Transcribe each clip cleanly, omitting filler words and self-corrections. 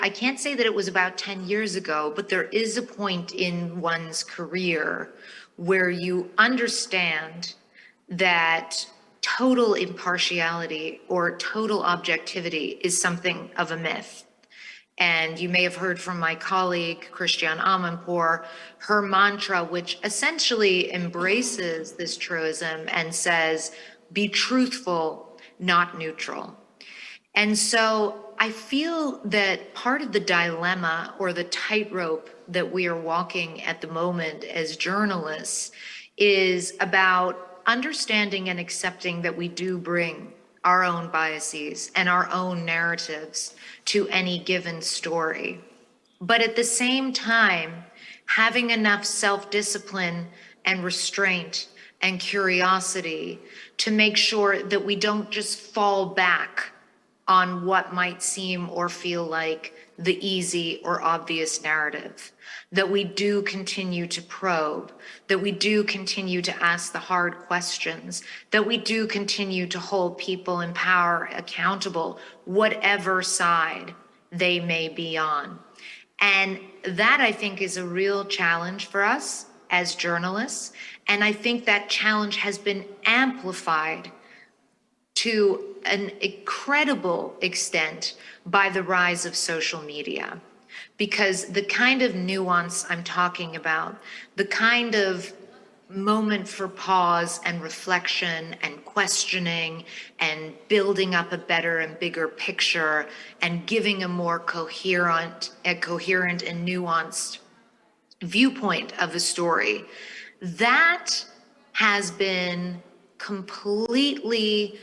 I can't say that it was about 10 years ago, but there is a point in one's career where you understand that total impartiality or total objectivity is something of a myth. And you may have heard from my colleague, Christiane Amanpour, her mantra, which essentially embraces this truism and says, be truthful, not neutral. And so I feel that part of the dilemma or the tightrope that we are walking at the moment as journalists is about understanding and accepting that we do bring our own biases and our own narratives to any given story. But at the same time, having enough self-discipline and restraint and curiosity to make sure that we don't just fall back on what might seem or feel like the easy or obvious narrative, that we do continue to probe, that we do continue to ask the hard questions, that we do continue to hold people in power accountable, whatever side they may be on. And that, I think, is a real challenge for us as journalists. And I think that challenge has been amplified to an incredible extent by the rise of social media. Because the kind of nuance I'm talking about, the kind of moment for pause and reflection and questioning and building up a better and bigger picture and giving a more coherent and nuanced viewpoint of a story, that has been completely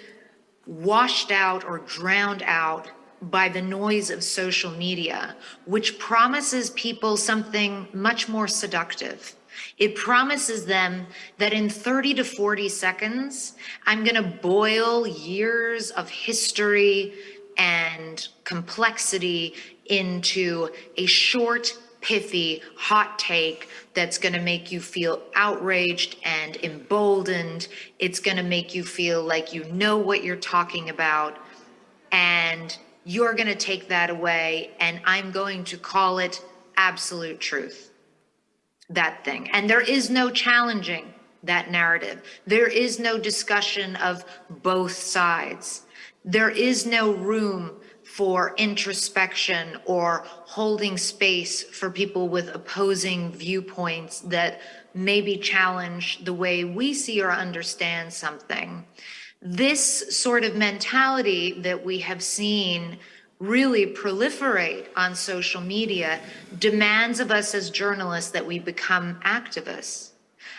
washed out or drowned out by the noise of social media, which promises people something much more seductive. It promises them that in 30 to 40 seconds, I'm going to boil years of history and complexity into a short, pithy, hot take that's going to make you feel outraged and emboldened. It's going to make you feel like you know what you're talking about, and you're going to take that away, and I'm going to call it absolute truth, that thing. And there is no challenging that narrative. There is no discussion of both sides. There is no room for introspection or holding space for people with opposing viewpoints that maybe challenge the way we see or understand something. This sort of mentality that we have seen really proliferate on social media demands of us as journalists that we become activists.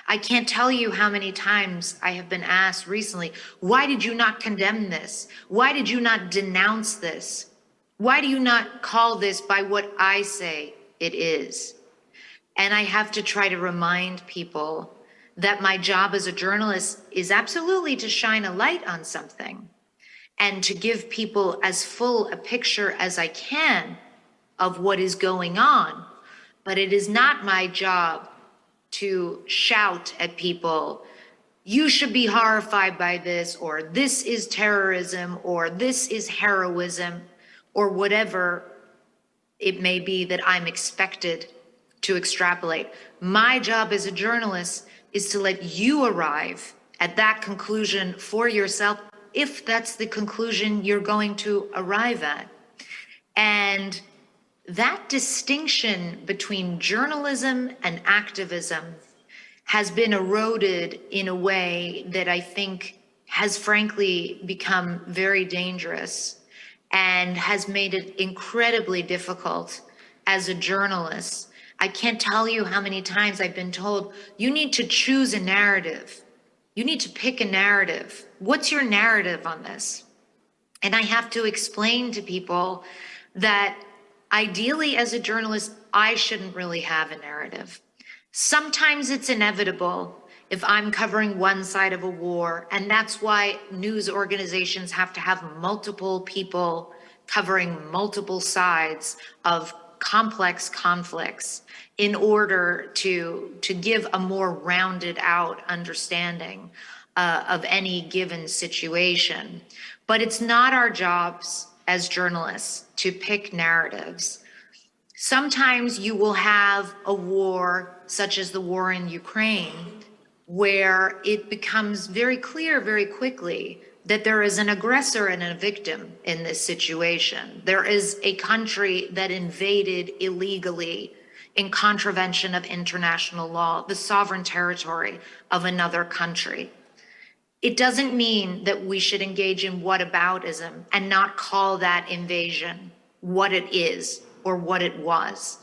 I can't tell you how many times I have been asked recently, why did you not condemn this? Why did you not denounce this? Why do you not call this by what I say it is? And I have to try to remind people that my job as a journalist is absolutely to shine a light on something and to give people as full a picture as I can of what is going on. But it is not my job to shout at people, you should be horrified by this, or this is terrorism, or this is heroism, or whatever it may be that I'm expected to extrapolate. My job as a journalist is to let you arrive at that conclusion for yourself, if that's the conclusion you're going to arrive at. And that distinction between journalism and activism has been eroded in a way that I think has frankly become very dangerous and has made it incredibly difficult as a journalist. I can't tell you how many times I've been told, you need to choose a narrative. You need to pick a narrative. What's your narrative on this? And I have to explain to people that ideally, as a journalist, I shouldn't really have a narrative. Sometimes it's inevitable if I'm covering one side of a war, and that's why news organizations have to have multiple people covering multiple sides of complex conflicts in order to give a more rounded out understanding of any given situation. But it's not our jobs as journalists to pick narratives. Sometimes you will have a war, such as the war in Ukraine, where it becomes very clear very quickly that there is an aggressor and a victim in this situation. There is a country that invaded illegally in contravention of international law, the sovereign territory of another country. It doesn't mean that we should engage in whataboutism and not call that invasion what it is or what it was.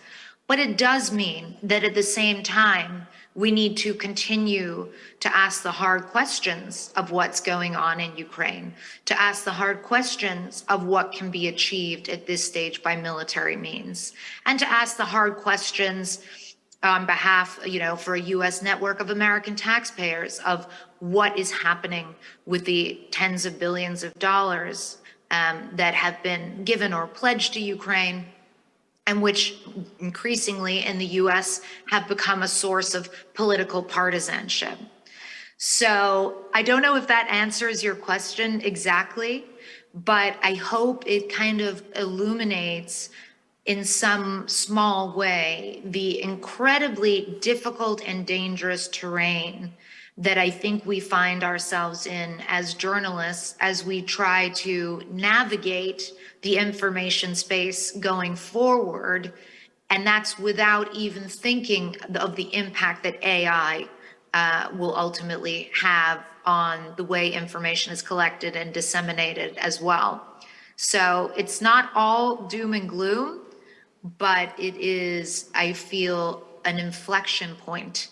But it does mean that at the same time, we need to continue to ask the hard questions of what's going on in Ukraine, to ask the hard questions of what can be achieved at this stage by military means, and to ask the hard questions on behalf, for a US network of American taxpayers of what is happening with the tens of billions of dollars that have been given or pledged to Ukraine, and which increasingly in the US have become a source of political partisanship. So I don't know if that answers your question exactly, but I hope it kind of illuminates in some small way the incredibly difficult and dangerous terrain that I think we find ourselves in as journalists as we try to navigate the information space going forward. And that's without even thinking of the impact that AI will ultimately have on the way information is collected and disseminated as well. So it's not all doom and gloom, but it is, I feel, an inflection point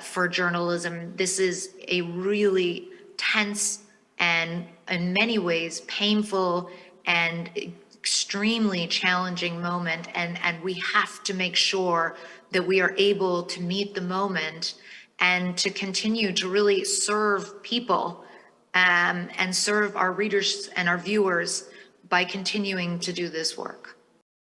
for journalism. This is a really tense and in many ways painful and extremely challenging moment. And we have to make sure that we are able to meet the moment and to continue to really serve people and serve our readers and our viewers by continuing to do this work.